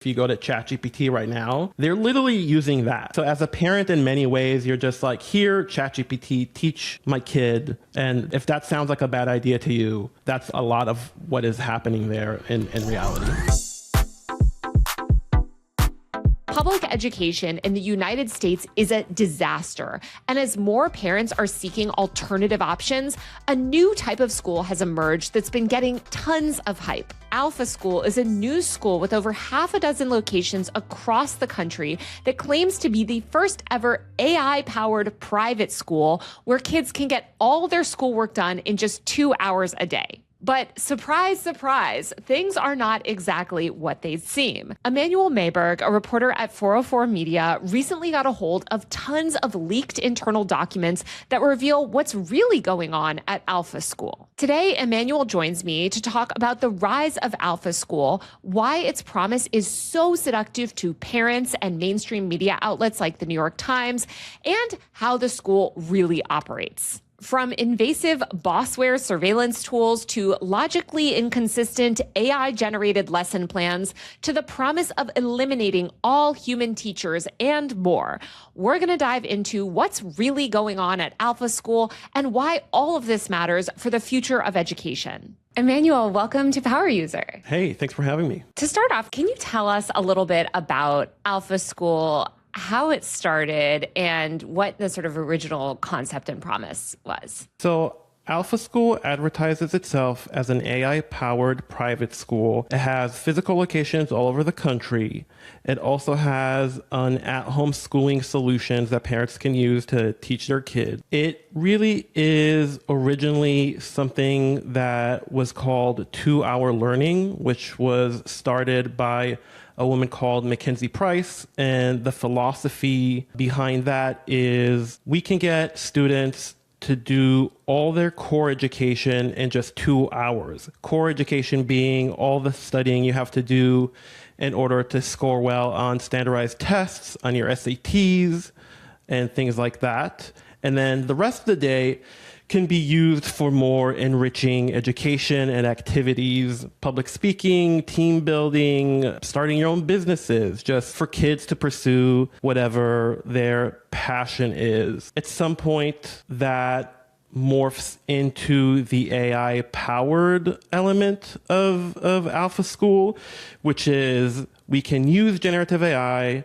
If you go to ChatGPT right now, they're literally using that. So as a parent, in many ways, you're just like, here, ChatGPT, teach my kid. And if that sounds like a bad idea to you, that's a lot of what is happening there in reality. Public education in the United States is a disaster. And as more parents are seeking alternative options, a new type of school has emerged that's been getting tons of hype. Alpha School is a new school with over half a dozen locations across the country that claims to be the first ever AI-powered private school where kids can get all their schoolwork done in just 2 hours a day. But surprise, surprise, things are not exactly what they seem. Emmanuel Maiberg, a reporter at 404 Media, recently got a hold of tons of leaked internal documents that reveal what's really going on at Alpha School. Today, Emmanuel joins me to talk about the rise of Alpha School, why its promise is so seductive to parents and mainstream media outlets like the New York Times, and how the school really operates. From invasive boss-ware surveillance tools to logically inconsistent AI-generated lesson plans to the promise of eliminating all human teachers and more, we're going to dive into what's really going on at Alpha School and why all of this matters for the future of education. Emmanuel, welcome to Power User. Hey, thanks for having me. To start off, can you tell us a little bit about Alpha School, how it started, and what the sort of original concept and promise was? So Alpha School advertises itself as an AI-powered private school. It has physical locations all over the country. It also has an at-home schooling solutions that parents can use to teach their kids. It really is originally something that was called 2-hour learning, which was started by a woman called Mackenzie Price. And the philosophy behind that is we can get students to do all their core education in just 2 hours. Core education being all the studying you have to do in order to score well on standardized tests, on your SATs, and things like that. And then the rest of the day can be used for more enriching education and activities, public speaking, team building, starting your own businesses, just for kids to pursue whatever their passion is. At some point, that morphs into the AI-powered element of Alpha School, which is we can use generative AI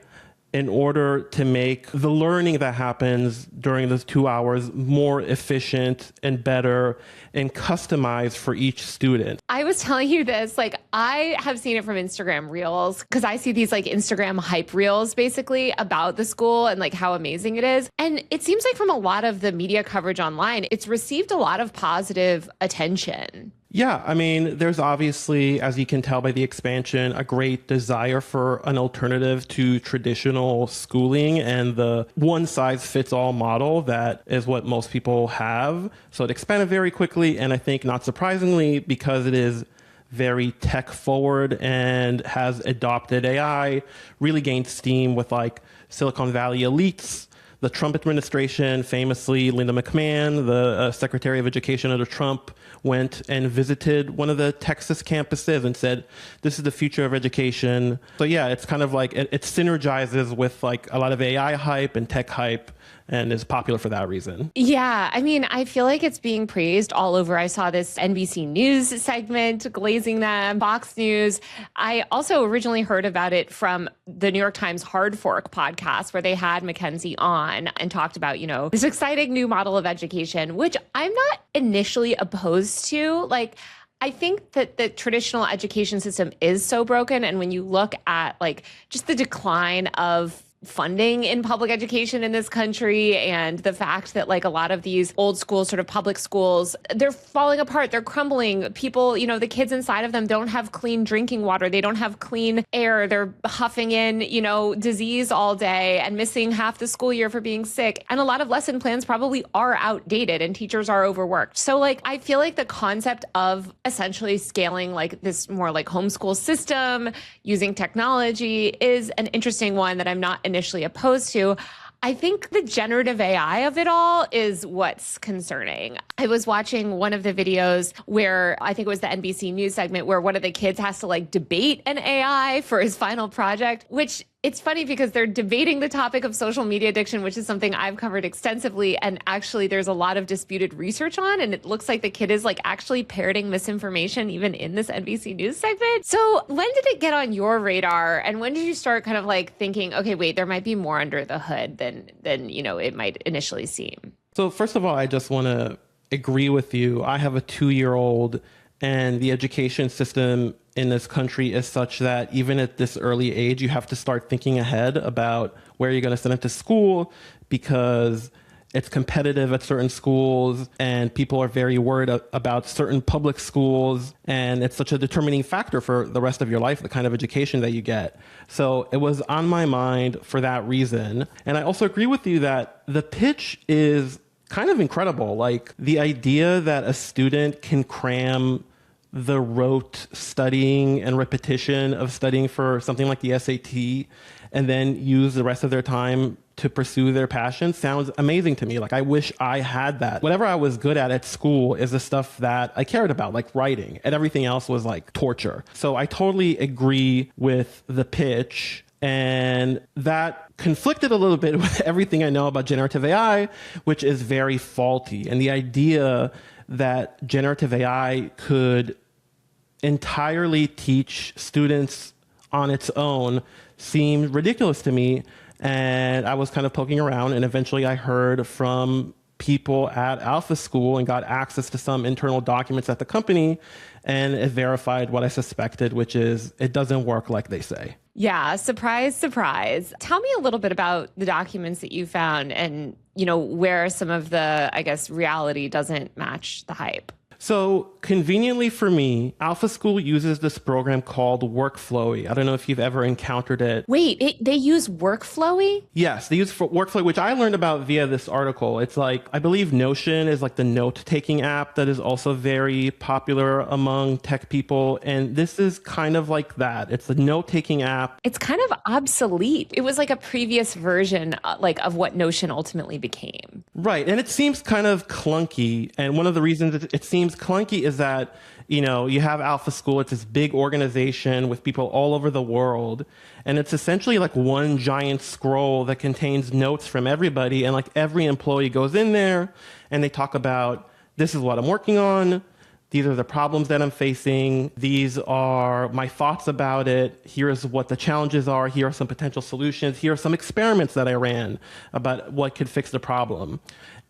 in order to make the learning that happens during those 2 hours more efficient and better and customized for each student. I was telling you this, I have seen it from Instagram Reels, because I see these Instagram hype reels basically about the school and how amazing it is. And it seems like from a lot of the media coverage online, it's received a lot of positive attention. Yeah, I mean, there's obviously, as you can tell by the expansion, a great desire for an alternative to traditional schooling and the one-size-fits-all model that is what most people have. So it expanded very quickly, and I think not surprisingly, because it is very tech-forward and has adopted AI, really gained steam with Silicon Valley elites. The Trump administration, famously Linda McMahon, the Secretary of Education under Trump, went and visited one of the Texas campuses and said, this is the future of education. So yeah, it's kind of it synergizes with a lot of AI hype and tech hype, and is popular for that reason. Yeah, I mean, I feel like it's being praised all over. I saw this NBC News segment glazing them, Fox News. I also originally heard about it from the New York Times Hard Fork podcast, where they had Mackenzie on and talked about, this exciting new model of education, which I'm not initially opposed to. I think that the traditional education system is so broken. And when you look at just the decline of funding in public education in this country, and the fact that a lot of these old school sort of public schools, they're falling apart, they're crumbling. People, the kids inside of them don't have clean drinking water, they don't have clean air, they're huffing in, disease all day and missing half the school year for being sick. And a lot of lesson plans probably are outdated and teachers are overworked. So I feel like the concept of essentially scaling this more homeschool system using technology is an interesting one that I'm not initially opposed to. I think the generative AI of it all is what's concerning. I was watching one of the videos where I think it was the NBC News segment where one of the kids has to like debate an AI for his final project, which it's funny because they're debating the topic of social media addiction, which is something I've covered extensively. And actually, there's a lot of disputed research on. And it looks like the kid is like actually parroting misinformation even in this NBC News segment. So when did it get on your radar? And when did you start kind of like thinking, okay, wait, there might be more under the hood than it might initially seem? So first of all, I just want to agree with you. I have a 2-year-old, and the education system in this country is such that even at this early age, you have to start thinking ahead about where you're going to send it to school, because it's competitive at certain schools and people are very worried about certain public schools. And it's such a determining factor for the rest of your life, the kind of education that you get. So it was on my mind for that reason. And I also agree with you that the pitch is kind of incredible. Like the idea that a student can cram the rote studying and repetition of studying for something like the SAT and then use the rest of their time to pursue their passion sounds amazing to me. Like I wish I had that. Whatever I was good at school is the stuff that I cared about, like writing, and everything else was like torture. So I totally agree with the pitch. And that conflicted a little bit with everything I know about generative AI, which is very faulty. And the idea that generative AI could entirely teach students on its own seemed ridiculous to me. And I was kind of poking around, and eventually I heard from people at Alpha School and got access to some internal documents at the company, and it verified what I suspected, which is it doesn't work like they say. Yeah, surprise, surprise. Tell me a little bit about the documents that you found and, where some of the, I guess, reality doesn't match the hype. So conveniently for me, Alpha School uses this program called Workflowy. I don't know if you've ever encountered it. Wait, they use Workflowy? Yes, they use Workflowy, which I learned about via this article. It's like, I believe Notion is like the note-taking app that is also very popular among tech people. And this is kind of like that. It's a note-taking app. It's kind of obsolete. It was like a previous version of what Notion ultimately became. Right. And it seems kind of clunky. And one of the reasons it seems clunky is that, you have Alpha School. It's this big organization with people all over the world. And it's essentially like one giant scroll that contains notes from everybody. And like every employee goes in there and they talk about, this is what I'm working on. These are the problems that I'm facing. These are my thoughts about it. Here's what the challenges are. Here are some potential solutions. Here are some experiments that I ran about what could fix the problem.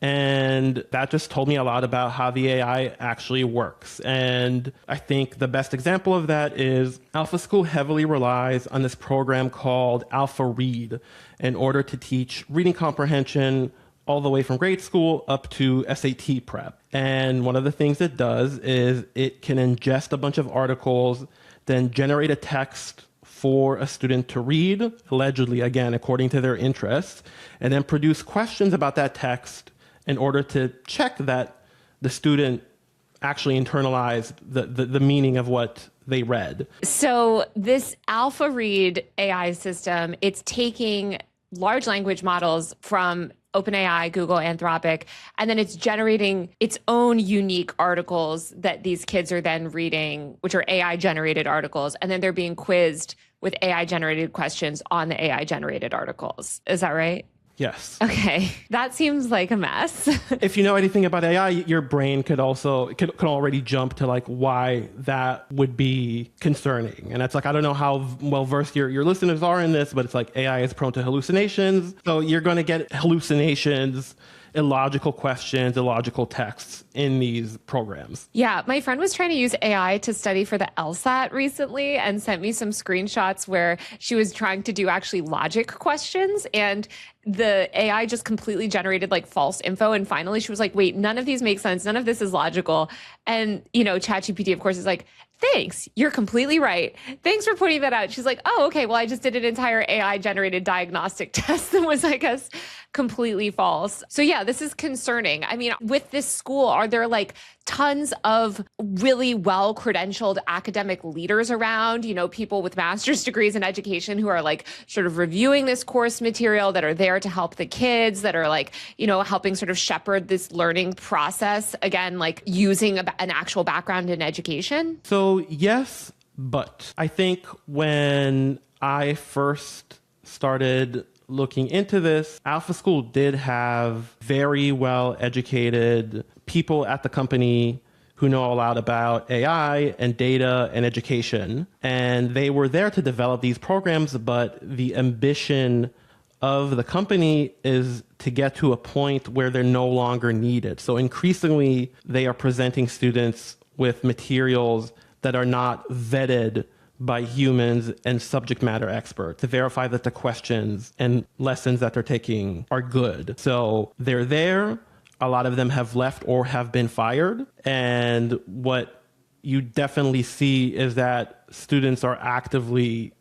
And that just told me a lot about how the AI actually works. And I think the best example of that is Alpha School heavily relies on this program called AlphaRead in order to teach reading comprehension all the way from grade school up to SAT prep. And one of the things it does is it can ingest a bunch of articles, then generate a text for a student to read, allegedly, again, according to their interests, and then produce questions about that text in order to check that the student actually internalized the meaning of what they read. So this AlphaRead AI system, it's taking large language models from OpenAI, Google, Anthropic, and then it's generating its own unique articles that these kids are then reading, which are AI-generated articles, and then they're being quizzed with AI-generated questions on the AI-generated articles. Is that right? Yes. Okay. That seems like a mess. If you know anything about AI, your brain could already jump to like why that would be concerning. And it's like, I don't know how well versed your listeners are in this, but it's like AI is prone to hallucinations. So you're going to get hallucinations, illogical questions, illogical texts in these programs. Yeah, my friend was trying to use AI to study for the LSAT recently and sent me some screenshots where she was trying to do actually logic questions, and the AI just completely generated like false info. And finally she was like, wait, none of these make sense. None of this is logical. And, ChatGPT, of course, is like, thanks, you're completely right. Thanks for pointing that out. She's like, oh, okay, well, I just did an entire AI generated diagnostic test that was, I guess, completely false. So yeah, this is concerning. I mean, with this school, are there like tons of really well-credentialed academic leaders around, people with master's degrees in education who are like sort of reviewing this course material, that are there to help the kids, that are like, helping sort of shepherd this learning process, again, like using an actual background in education? So yes, but I think when I first started looking into this, Alpha School did have very well educated people at the company who know a lot about AI and data and education. And they were there to develop these programs, but the ambition of the company is to get to a point where they're no longer needed. So increasingly, they are presenting students with materials that are not vetted by humans and subject matter experts to verify that the questions and lessons that they're taking are good. So they're there. A lot of them have left or have been fired. And what you definitely see is that students are actively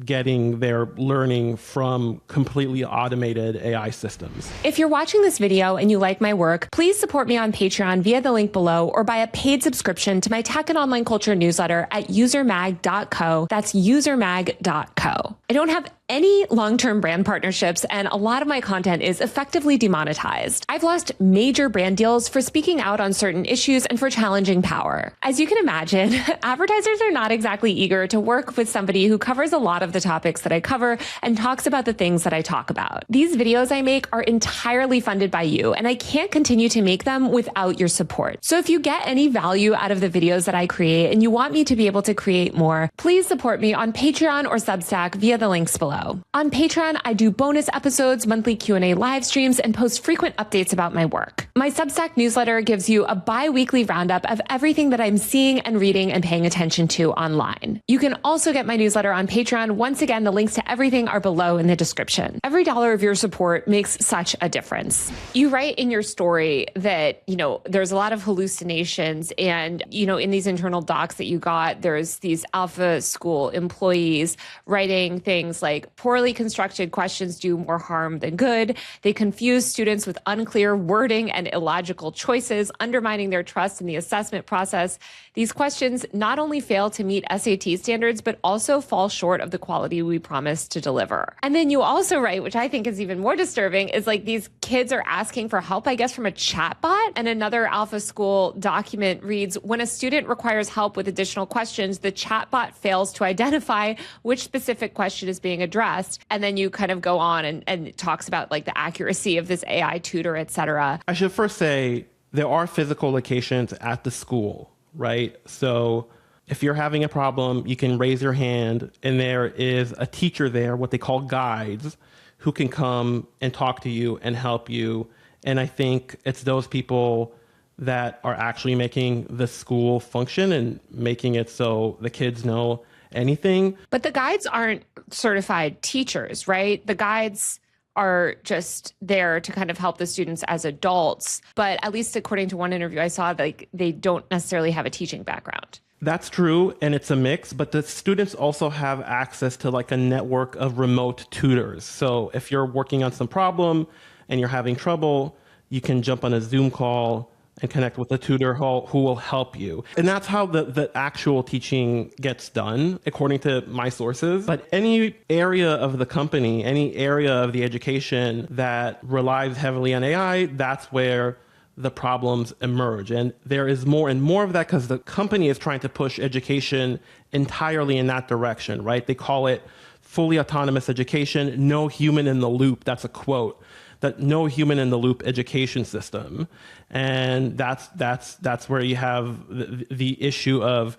getting their learning from completely automated AI systems. If you're watching this video and you like my work, please support me on Patreon via the link below, or buy a paid subscription to my tech and online culture newsletter at usermag.co. That's usermag.co. I don't have any long-term brand partnerships, and a lot of my content is effectively demonetized. I've lost major brand deals for speaking out on certain issues and for challenging power. As you can imagine, advertisers are not exactly eager to work with somebody who covers a lot of the topics that I cover and talks about the things that I talk about. These videos I make are entirely funded by you, and I can't continue to make them without your support. So if you get any value out of the videos that I create and you want me to be able to create more, please support me on Patreon or Substack via the links below. On Patreon, I do bonus episodes, monthly Q&A live streams, and post frequent updates about my work. My Substack newsletter gives you a bi-weekly roundup of everything that I'm seeing and reading and paying attention to online. You can also get my newsletter on Patreon. Once again, the links to everything are below in the description. Every dollar of your support makes such a difference. You write in your story that, there's a lot of hallucinations, and, in these internal docs that you got, there's these Alpha School employees writing things like, poorly constructed questions do more harm than good. They confuse students with unclear wording and illogical choices, undermining their trust in the assessment process. These questions not only fail to meet SAT standards, but also fall short of the quality we promised to deliver. And then you also write, which I think is even more disturbing, is like these kids are asking for help, I guess, from a chatbot. And another Alpha School document reads, when a student requires help with additional questions, the chatbot fails to identify which specific question is being addressed. And then you kind of go on and it talks about like the accuracy of this AI tutor, et cetera. I should first say there are physical locations at the school, right? So if you're having a problem, you can raise your hand, and there is a teacher there, what they call guides, who can come and talk to you and help you. And I think it's those people that are actually making the school function and making it so the kids know anything. But the guides aren't certified teachers, right? The guides are just there to kind of help the students as adults. But at least according to one interview I saw, like they don't necessarily have a teaching background. That's true, and it's a mix, but the students also have access to like a network of remote tutors. So if you're working on some problem and you're having trouble, you can jump on a Zoom call and connect with a tutor who will help you. And that's how the actual teaching gets done, according to my sources. But any area of the company, any area of the education that relies heavily on AI, that's where the problems emerge. And there is more and more of that because the company is trying to push education entirely in that direction, right? They call it fully autonomous education, no human in the loop. That's a quote. That no human in the loop education system. And that's where you have the issue of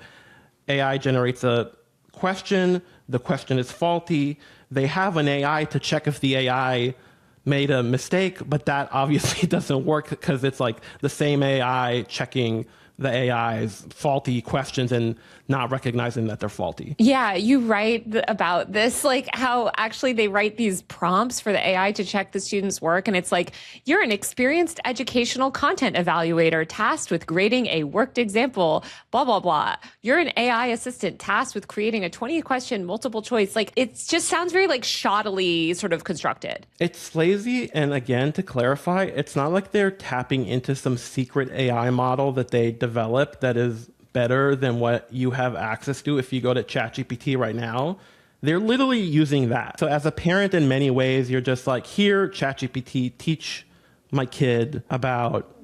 AI generates a question, the question is faulty. They have an AI to check if the AI made a mistake, but that obviously doesn't work because it's like the same AI checking the AI's faulty questions and not recognizing that they're faulty. Yeah, you write about this, like how actually they write these prompts for the AI to check the students' work. And it's like, you're an experienced educational content evaluator tasked with grading a worked example, blah, blah, blah. You're an AI assistant tasked with creating a 20-question multiple choice. Like, it just sounds very like shoddily sort of constructed. It's lazy. And again, to clarify, it's not like they're tapping into some secret AI model that they developed that is better than what you have access to if you go to ChatGPT right now. They're literally using that. So as a parent, in many ways, you're just like, here, ChatGPT, teach my kid about,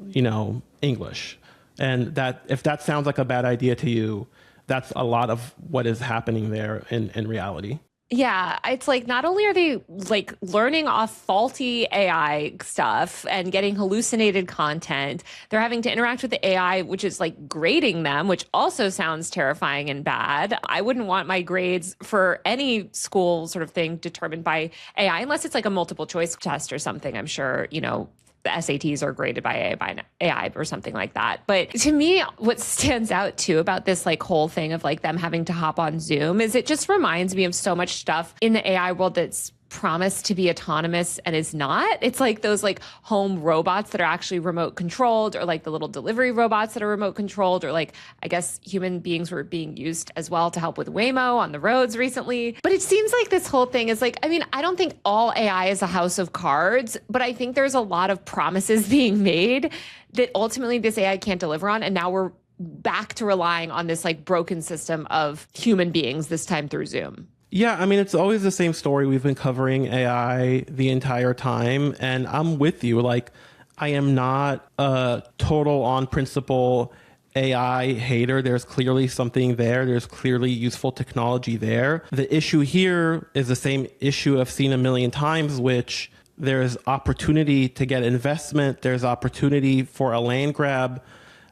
English. And that if that sounds like a bad idea to you, that's a lot of what is happening there in reality. Yeah, it's like not only are they like learning off faulty AI stuff and getting hallucinated content, they're having to interact with the AI, which is like grading them, which also sounds terrifying and bad. I wouldn't want my grades for any school sort of thing determined by AI, unless it's like a multiple choice test or something. I'm sure, the SATs are graded by AI or something like that. But to me, what stands out too about this like whole thing of like them having to hop on Zoom is it just reminds me of so much stuff in the AI world that's promised to be autonomous and is not. It's like those like home robots that are actually remote controlled, or like the little delivery robots that are remote controlled, or like I guess human beings were being used as well to help with Waymo on the roads recently. But it seems like this whole thing is like, I mean, I don't think all AI is a house of cards, but I think there's a lot of promises being made that ultimately this AI can't deliver on. And now we're back to relying on this like broken system of human beings, this time through Zoom. Yeah, I mean, it's always the same story. We've been covering AI the entire time, and I'm with you. Like, I am not a total on principle AI hater. There's clearly something there. There's clearly useful technology there. The issue here is the same issue I've seen a million times, which there's opportunity to get investment. There's opportunity for a land grab.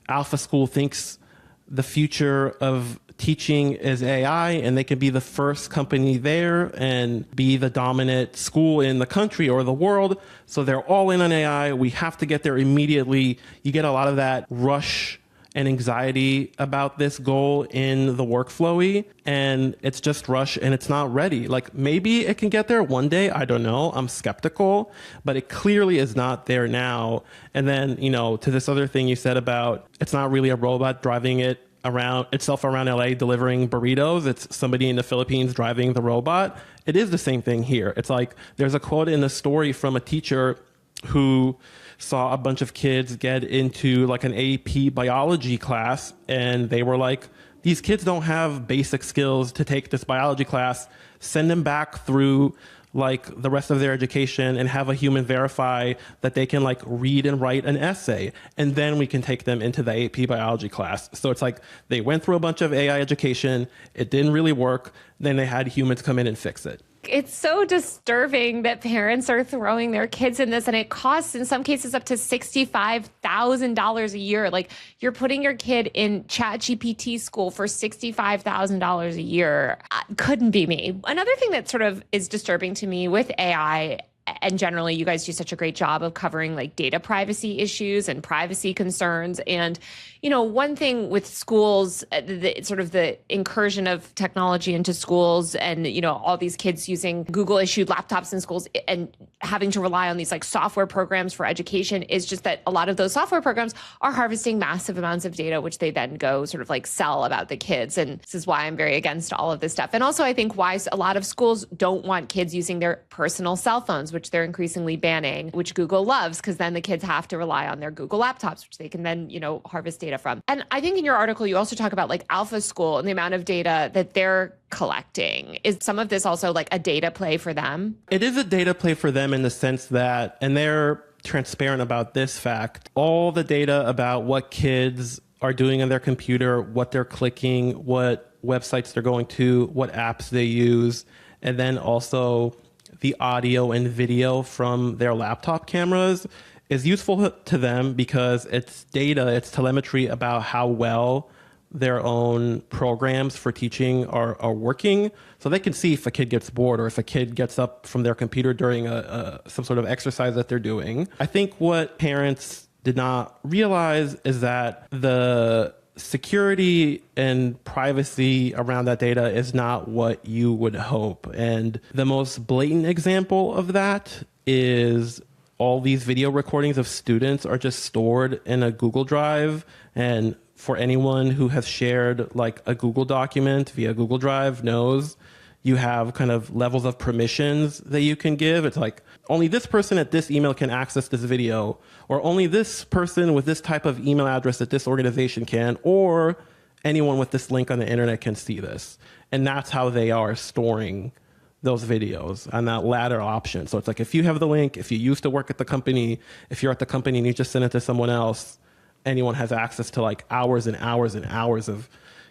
Alpha School thinks the future of teaching is AI, and they can be the first company there and be the dominant school in the country or the world. So they're all in on AI. We have to get there immediately. You get a lot of that rush and anxiety about this goal in the workflowy, and it's just rush and it's not ready. Like, maybe it can get there one day. I don't know. I'm skeptical, but it clearly is not there now. And then, to this other thing you said about it's not really a robot driving itself around LA delivering burritos. It's somebody in the Philippines driving the robot. It is the same thing here. It's like there's a quote in the story from a teacher who saw a bunch of kids get into like an AP biology class, and they were like, these kids don't have basic skills to take this biology class. Send them back through like the rest of their education and have a human verify that they can like read and write an essay, and then we can take them into the AP biology class. So it's like they went through a bunch of AI education, it didn't really work, then they had humans come in and fix it. It's so disturbing that parents are throwing their kids in this, and it costs in some cases up to $65,000 a year. Like, you're putting your kid in ChatGPT school for $65,000 a year. Couldn't be me. Another thing that sort of is disturbing to me with AI, and generally you guys do such a great job of covering like data privacy issues and privacy concerns. And, one thing with schools, the incursion of technology into schools and, all these kids using Google issued laptops in schools and having to rely on these like software programs for education is just that a lot of those software programs are harvesting massive amounts of data, which they then go sort of like sell about the kids. And this is why I'm very against all of this stuff. And also I think why a lot of schools don't want kids using their personal cell phones, which they're increasingly banning, which Google loves, because then the kids have to rely on their Google laptops, which they can then, harvest data from. And I think in your article, you also talk about like Alpha School and the amount of data that they're collecting. Is some of this also like a data play for them? It is a data play for them in the sense that, and they're transparent about this fact, all the data about what kids are doing on their computer, what they're clicking, what websites they're going to, what apps they use, and then also the audio and video from their laptop cameras is useful to them because it's data, it's telemetry about how well their own programs for teaching are working. So they can see if a kid gets bored or if a kid gets up from their computer during some sort of exercise that they're doing. I think what parents did not realize is that the security and privacy around that data is not what you would hope. And the most blatant example of that is all these video recordings of students are just stored in a Google Drive. And for anyone who has shared like a Google document via Google Drive knows you have kind of levels of permissions that you can give. It's like only this person at this email can access this video, or only this person with this type of email address at this organization can, or anyone with this link on the internet can see this. And that's how they are storing those videos on that latter option. So it's like, if you have the link, if you used to work at the company, if you're at the company and you just send it to someone else, anyone has access to like hours and hours and hours of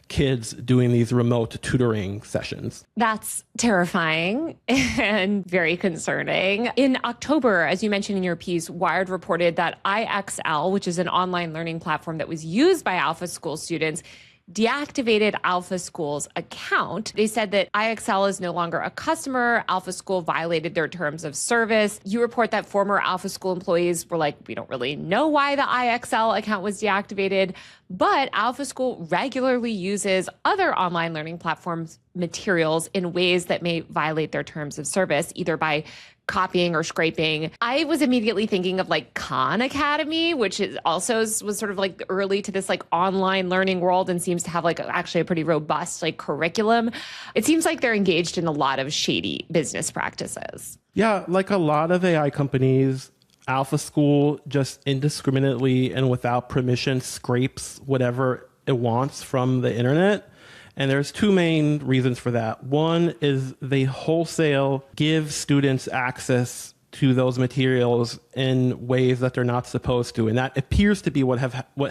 kids doing these remote tutoring sessions. That's terrifying and very concerning. In October, as you mentioned in your piece, Wired reported that IXL, which is an online learning platform that was used by Alpha School students, deactivated Alpha School's account. They said that IXL is no longer a customer. Alpha School violated their terms of service. You report that former Alpha School employees were like, we don't really know why the IXL account was deactivated, but Alpha School regularly uses other online learning platforms materials in ways that may violate their terms of service, either by copying or scraping. I was immediately thinking of like Khan Academy, which is also was sort of like early to this like online learning world and seems to have like actually a pretty robust like curriculum. It seems like they're engaged in a lot of shady business practices. Yeah, like a lot of AI companies, Alpha School just indiscriminately and without permission scrapes whatever it wants from the internet. And there's two main reasons for that. One is they wholesale give students access to those materials in ways that they're not supposed to. And that appears to be what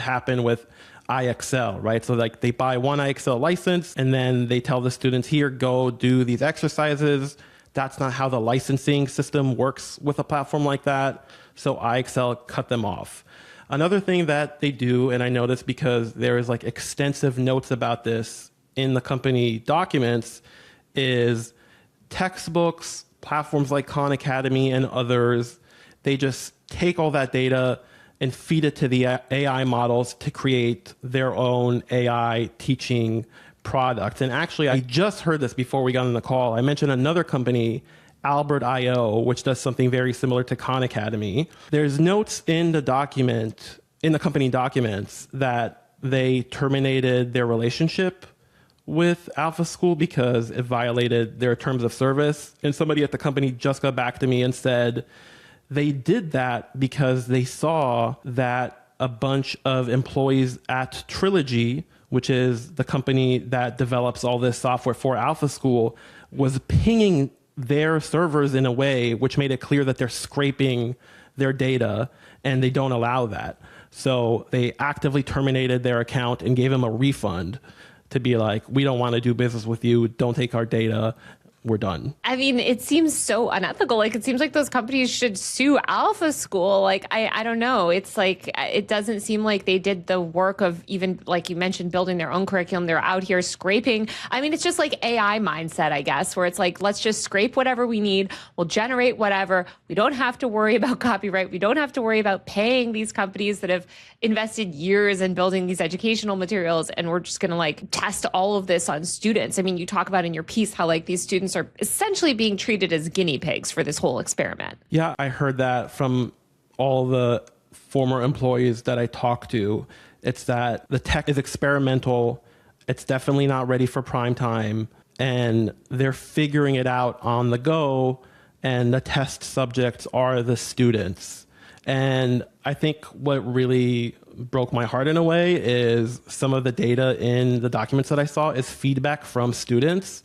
happened with IXL, right? So like they buy one IXL license and then they tell the students, here, go do these exercises. That's not how the licensing system works with a platform like that. So IXL cut them off. Another thing that they do, and I know this because there is like extensive notes about this in the company documents, is textbooks, platforms like Khan Academy and others, they just take all that data and feed it to the AI models to create their own AI teaching products. And actually, I just heard this before we got on the call. I mentioned another company, Albert.io, which does something very similar to Khan Academy. There's notes in the document, in the company documents, that they terminated their relationship with Alpha School because it violated their terms of service. And somebody at the company just got back to me and said they did that because they saw that a bunch of employees at Trilogy, which is the company that develops all this software for Alpha School, was pinging their servers in a way which made it clear that they're scraping their data, and they don't allow that. So they actively terminated their account and gave them a refund to be like, we don't want to do business with you. Don't take our data. We're done. I mean, it seems so unethical. Like, it seems like those companies should sue Alpha School. Like, I don't know. It's like, it doesn't seem like they did the work of even, like you mentioned, building their own curriculum. They're out here scraping. I mean, it's just like AI mindset, I guess, where it's like, let's just scrape whatever we need. We'll generate whatever. We don't have to worry about copyright. We don't have to worry about paying these companies that have invested years in building these educational materials. And we're just going to like test all of this on students. I mean, you talk about in your piece how like these students are essentially being treated as guinea pigs for this whole experiment. Yeah, I heard that from all the former employees that I talked to. It's that the tech is experimental. It's definitely not ready for prime time. And they're figuring it out on the go. And the test subjects are the students. And I think what really broke my heart in a way is some of the data in the documents that I saw is feedback from students.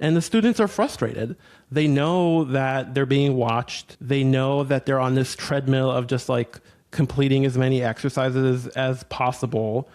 And the students are frustrated. They know that they're being watched. They know that they're on this treadmill of just like completing as many exercises as possible.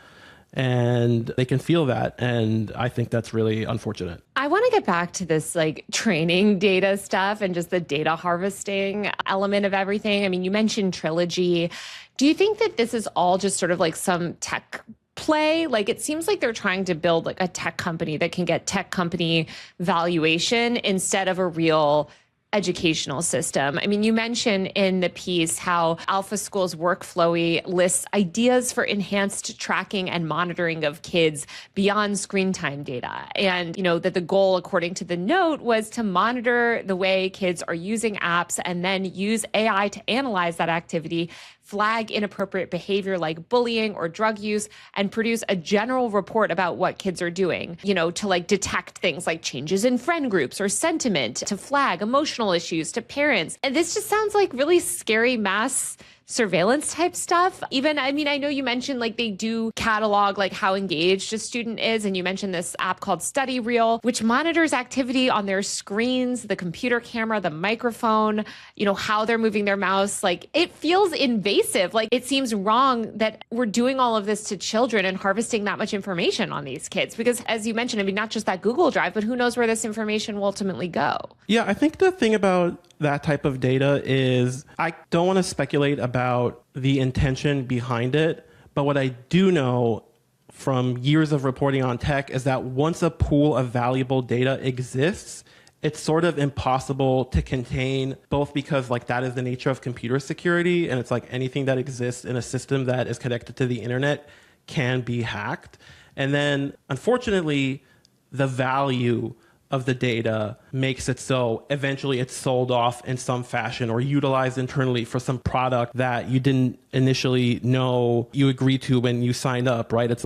And they can feel that. And I think that's really unfortunate. I want to get back to this like training data stuff and just the data harvesting element of everything. I mean, you mentioned Trilogy. Do you think that this is all just sort of like some tech play? Like, it seems like they're trying to build like a tech company that can get tech company valuation instead of a real educational system. I mean, you mentioned in the piece how Alpha School's workflowy lists ideas for enhanced tracking and monitoring of kids beyond screen time data. And, that the goal, according to the note, was to monitor the way kids are using apps and then use AI to analyze that activity, flag inappropriate behavior like bullying or drug use, and produce a general report about what kids are doing, to detect things like changes in friend groups or sentiment, to flag emotional issues to parents. And this just sounds like really scary mass surveillance type stuff. Even, I know you mentioned they do catalog how engaged a student is. And you mentioned this app called Study Reel, which monitors activity on their screens, the computer camera, the microphone, how they're moving their mouse. It feels invasive. It seems wrong that we're doing all of this to children and harvesting that much information on these kids. Because as you mentioned, not just that Google Drive, but who knows where this information will ultimately go. Yeah, I think the thing about that type of data is I don't want to speculate about the intention behind it, but what I do know from years of reporting on tech is that once a pool of valuable data exists, it's sort of impossible to contain, both because that is the nature of computer security, and it's anything that exists in a system that is connected to the internet can be hacked. And then, unfortunately, the value of the data makes it so eventually it's sold off in some fashion or utilized internally for some product that you didn't initially know you agreed to when you signed up, right? It's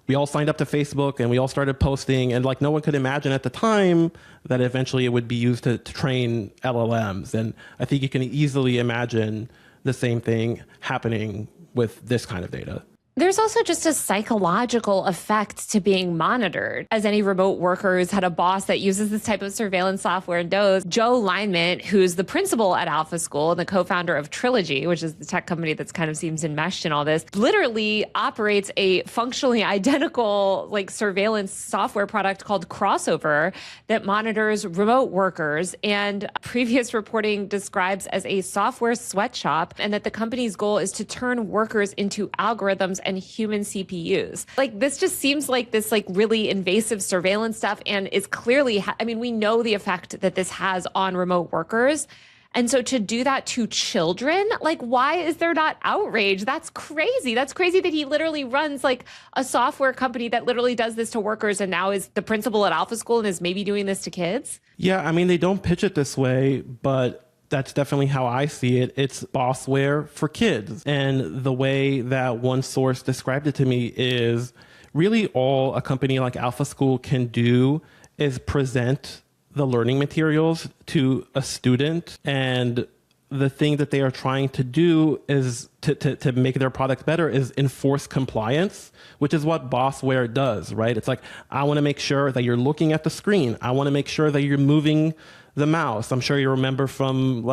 we all signed up to Facebook and we all started posting, and no one could imagine at the time that eventually it would be used to train LLMs. And I think you can easily imagine the same thing happening with this kind of data. There's also just a psychological effect to being monitored. As any remote worker who's had a boss that uses this type of surveillance software knows, Joe Lineman, who's the principal at Alpha School and the co-founder of Trilogy, which is the tech company that's kind of seems enmeshed in all this, literally operates a functionally identical surveillance software product called Crossover that monitors remote workers. And previous reporting describes as a software sweatshop, and that the company's goal is to turn workers into algorithms and human CPUs. This just seems like this really invasive surveillance stuff, and is clearly, we know the effect that this has on remote workers. And so to do that to children, why is there not outrage? That's crazy. That's crazy that he literally runs a software company that literally does this to workers and now is the principal at Alpha School and is maybe doing this to kids. Yeah, they don't pitch it this way, but that's definitely how I see it. It's boss-ware for kids. And the way that one source described it to me is really all a company like Alpha School can do is present the learning materials to a student, and the thing that they are trying to do is to make their product better is enforce compliance, which is what boss-ware does, right? It's I want to make sure that you're looking at the screen. I want to make sure that you're moving the mouse. I'm sure you remember from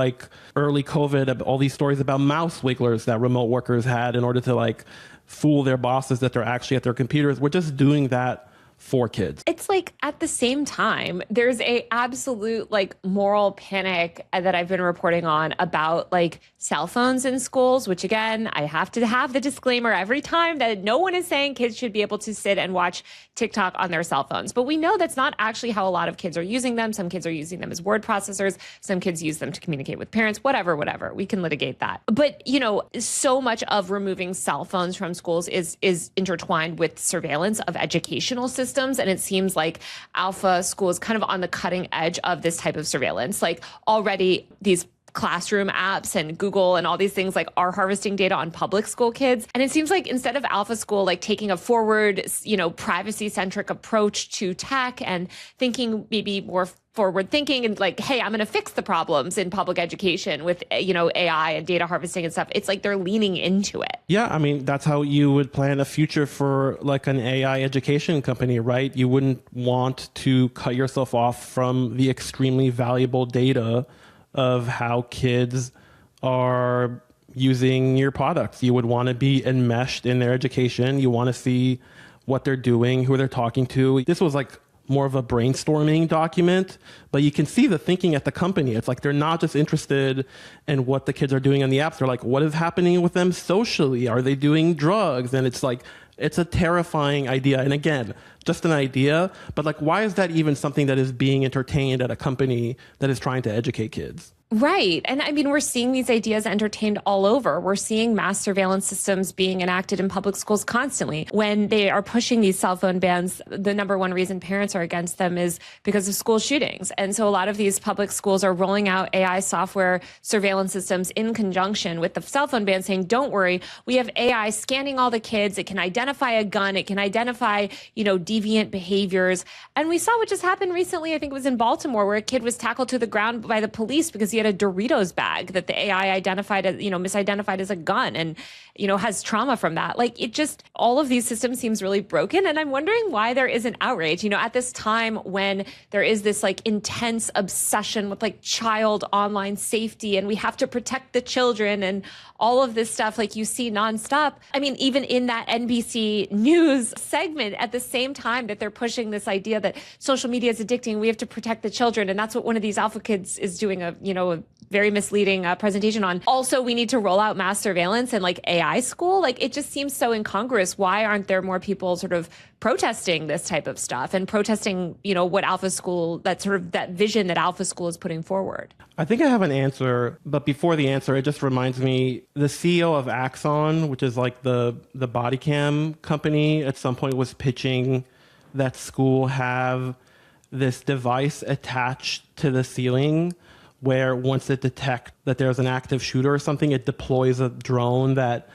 early COVID, all these stories about mouse wigglers that remote workers had in order to fool their bosses that they're actually at their computers. We're just doing that for kids. It's at the same time, there's a absolute moral panic that I've been reporting on about cell phones in schools, which again, I have to have the disclaimer every time that no one is saying kids should be able to sit and watch TikTok on their cell phones. But we know that's not actually how a lot of kids are using them. Some kids are using them as word processors. Some kids use them to communicate with parents, whatever. We can litigate that. But, so much of removing cell phones from schools is intertwined with surveillance of educational systems. And it seems like Alpha School is kind of on the cutting edge of this type of surveillance. Already these classroom apps and Google and all these things are harvesting data on public school kids. And it seems like instead of Alpha School taking a forward, privacy-centric approach to tech and thinking maybe more forward thinking and hey, I'm going to fix the problems in public education with, AI and data harvesting and stuff. It's they're leaning into it. Yeah, that's how you would plan a future for an AI education company, right? You wouldn't want to cut yourself off from the extremely valuable data of how kids are using your products. You would want to be enmeshed in their education. You want to see what they're doing, who they're talking to. This was more of a brainstorming document, but you can see the thinking at the company. It's they're not just interested in what the kids are doing on the apps. They're what is happening with them socially? Are they doing drugs? And it's it's a terrifying idea. And again, just an idea, but like, why is that even something that is being entertained at a company that is trying to educate kids? Right. And I mean, we're seeing these ideas entertained all over. We're seeing mass surveillance systems being enacted in public schools constantly. When they are pushing these cell phone bans, the number one reason parents are against them is because of school shootings. And so a lot of these public schools are rolling out AI software surveillance systems in conjunction with the cell phone ban, saying, don't worry, we have AI scanning all the kids. It can identify a gun. It can identify, deviant behaviors. And we saw what just happened recently. I think it was in Baltimore, where a kid was tackled to the ground by the police because he had a Doritos bag that the AI identified as, misidentified as a gun, and, has trauma from that. Like, it just, all of these systems seems really broken. And I'm wondering why there isn't outrage, at this time when there is this like intense obsession with like child online safety, and we have to protect the children and all of this stuff, like you see nonstop. I mean, even in that NBC News segment, at the same time that they're pushing this idea that social media is addicting, we have to protect the children. And that's what one of these alpha kids is doing a very misleading presentation on. Also, we need to roll out mass surveillance and like AI school. Like, it just seems so incongruous. Why aren't there more people sort of protesting this type of stuff and protesting, what Alpha School, that sort of that vision that Alpha School is putting forward? I think I have an answer, but before the answer, it just reminds me, the CEO of Axon, which is like the body cam company, at some point was pitching that school have this device attached to the ceiling where once it detects that there's an active shooter or something, it deploys a drone that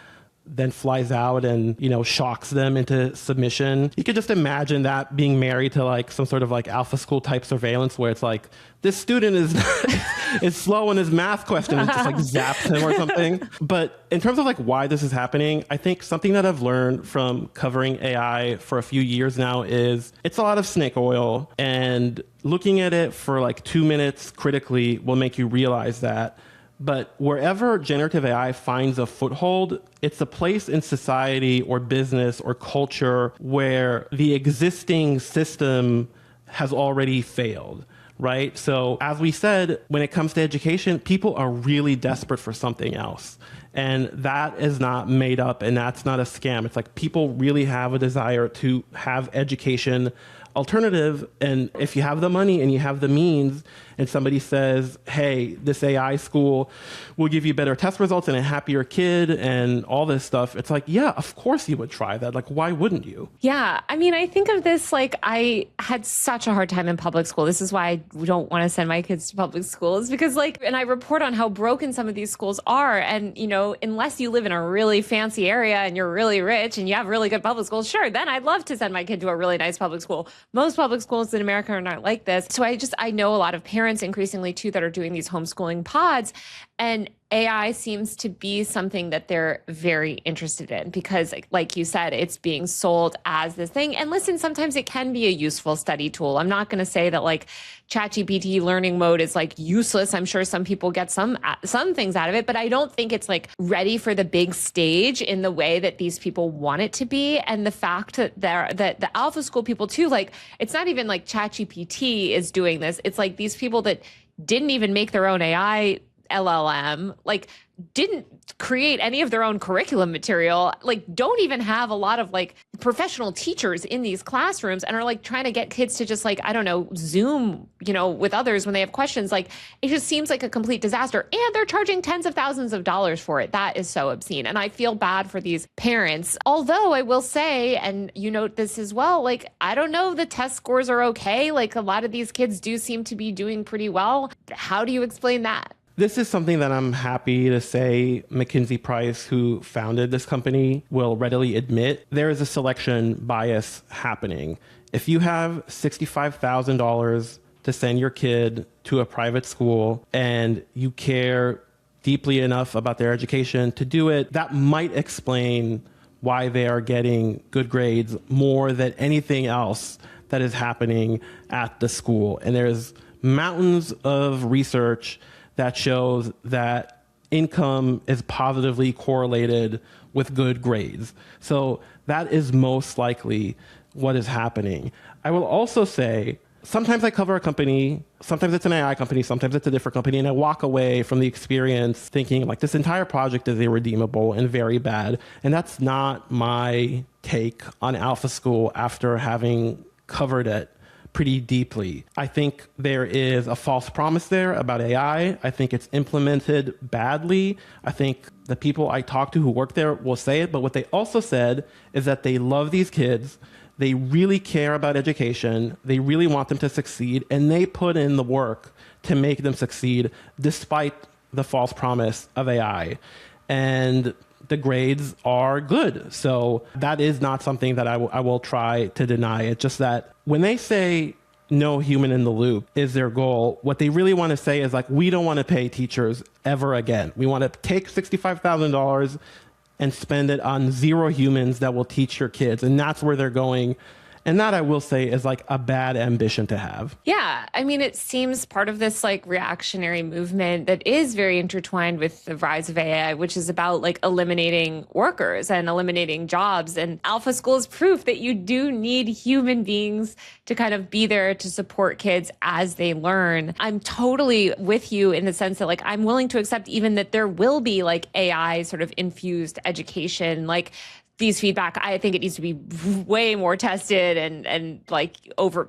then flies out and, shocks them into submission. You could just imagine that being married to like some sort of like Alpha School type surveillance where it's like, this student is is slow in his math question and just like zaps him or something. But in terms of like why this is happening, I think something that I've learned from covering AI for a few years now is it's a lot of snake oil, and looking at it for like 2 minutes critically will make you realize that. But wherever generative AI finds a foothold, it's a place in society or business or culture where the existing system has already failed, right? So as we said, when it comes to education, people are really desperate for something else. And that is not made up, and that's not a scam. It's like people really have a desire to have education alternative. And if you have the money and you have the means, and somebody says, hey, this AI school will give you better test results and a happier kid and all this stuff, it's like, yeah, of course you would try that. Like, why wouldn't you? Yeah. I mean, I think of this, like, I had such a hard time in public school. This is why I don't want to send my kids to public schools, because and I report on how broken some of these schools are. And, unless you live in a really fancy area and you're really rich and you have really good public schools, sure, then I'd love to send my kid to a really nice public school. Most public schools in America are not like this. So I know a lot of parents increasingly too that are doing these homeschooling pods, and AI seems to be something that they're very interested in because, like you said, it's being sold as this thing. And listen, sometimes it can be a useful study tool. I'm not going to say that like ChatGPT learning mode is like useless. I'm sure some people get some things out of it, but I don't think it's like ready for the big stage in the way that these people want it to be. And the fact that the Alpha School people too, like, it's not even like ChatGPT is doing this. It's like these people that didn't even make their own AI LLM, like, didn't create any of their own curriculum material, like, don't even have a lot of like professional teachers in these classrooms, and are like trying to get kids to just like, I don't know, Zoom, with others when they have questions. Like, it just seems like a complete disaster. And they're charging tens of thousands of dollars for it. That is so obscene. And I feel bad for these parents. Although I will say, and you note this as well, like, I don't know, the test scores are okay. Like, a lot of these kids do seem to be doing pretty well. How do you explain that? This is something that I'm happy to say Mackenzie Price, who founded this company, will readily admit. There is a selection bias happening. If you have $65,000 to send your kid to a private school and you care deeply enough about their education to do it, that might explain why they are getting good grades more than anything else that is happening at the school. And there's mountains of research that shows that income is positively correlated with good grades. So that is most likely what is happening. I will also say sometimes I cover a company, sometimes it's an AI company, sometimes it's a different company, and I walk away from the experience thinking like this entire project is irredeemable and very bad. And that's not my take on Alpha School after having covered it pretty deeply. I think there is a false promise there about AI. I think it's implemented badly. I think the people I talk to who work there will say it, but what they also said is that they love these kids. They really care about education. They really want them to succeed, and they put in the work to make them succeed despite the false promise of AI. And the grades are good. So that is not something that I will try to deny. It's just that when they say no human in the loop is their goal, what they really want to say is like, we don't want to pay teachers ever again. We want to take $65,000 and spend it on 0 humans that will teach your kids. And that's where they're going. And that, I will say, is like a bad ambition to have. Yeah. I mean, it seems part of this like reactionary movement that is very intertwined with the rise of AI, which is about like eliminating workers and eliminating jobs. And Alpha School is proof that you do need human beings to kind of be there to support kids as they learn. I'm totally with you in the sense that like I'm willing to accept even that there will be like AI sort of infused education, like these feedback. I think it needs to be way more tested and like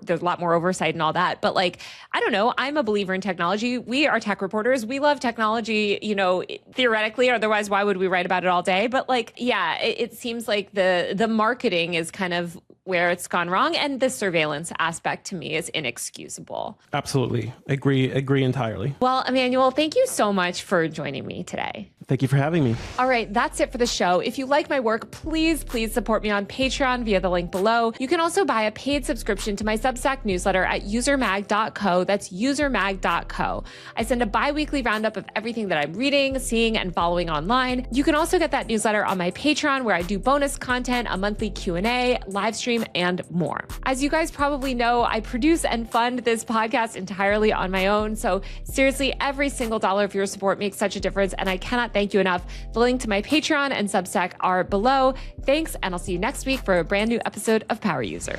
there's a lot more oversight and all that. But like, I don't know, I'm a believer in technology. We are tech reporters. We love technology, you know, theoretically, otherwise why would we write about it all day? But like, yeah, it seems like the marketing is kind of where it's gone wrong. And the surveillance aspect to me is inexcusable. Absolutely. Agree entirely. Well, Emmanuel, thank you so much for joining me today. Thank you for having me. All right, that's it for the show. If you like my work, please support me on Patreon via the link below. You can also buy a paid subscription to my Substack newsletter at usermag.co. That's usermag.co. I send a bi-weekly roundup of everything that I'm reading, seeing, and following online. You can also get that newsletter on my Patreon, where I do bonus content, a monthly Q&A, live stream, and more. As you guys probably know, I produce and fund this podcast entirely on my own. So seriously, every single dollar of your support makes such a difference, and I cannot thank you enough. The link to my Patreon and Substack are below. Thanks, and I'll see you next week for a brand new episode of Power User.